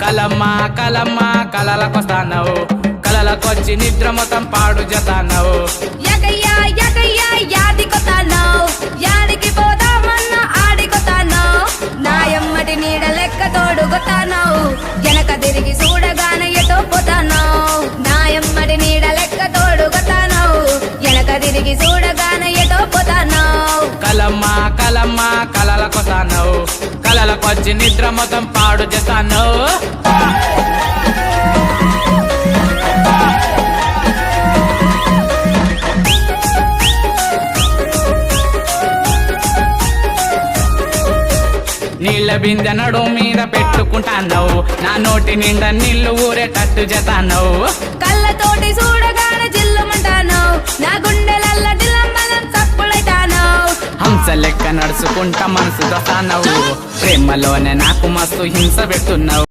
కలమ్మా కలమ్మా కలలకొస్తానవు, కలలకొచ్చి నిద్ర మొత్తం పాడు చేస్తానవు. యగయ్యా యగయ్యా యాదికొతానవ్, యాడికి పోదామన్న ఆడికొతానవ్. నాయమ్మటి నీడ లెక్క తోడుగొతానవ్, వెనక తిరిగి చూడగానే ఎటో పోతానవ్. నాయమ్మటి నీడ లెక్క తోడుగొతానవ్, వెనక తిరిగి చూడగానే ఎటో పోతానవ్. కలమ్మా కలమ్మా కలలకొస్తానవు, కలలకొచ్చి నిద్ర మొత్తం పాడు చేస్తాను. నీళ్ళ బిందె నడు మీద పెట్టుకుంటానవు, నా నోటి నిండా నీళ్లు ఊరేటట్టు చేస్తానవు. కళ్ళతోటి చూడగానే జిల్లుమంటానవ్, నా గుండెలల్ల దిల్లంబలం చప్పుడైతానవ్. హంస లెక్క నడుచుకుంటా మనసు దొస్తానవు, ప్రేమలోనే నాకు మస్తు హింస పెడుతున్నావు.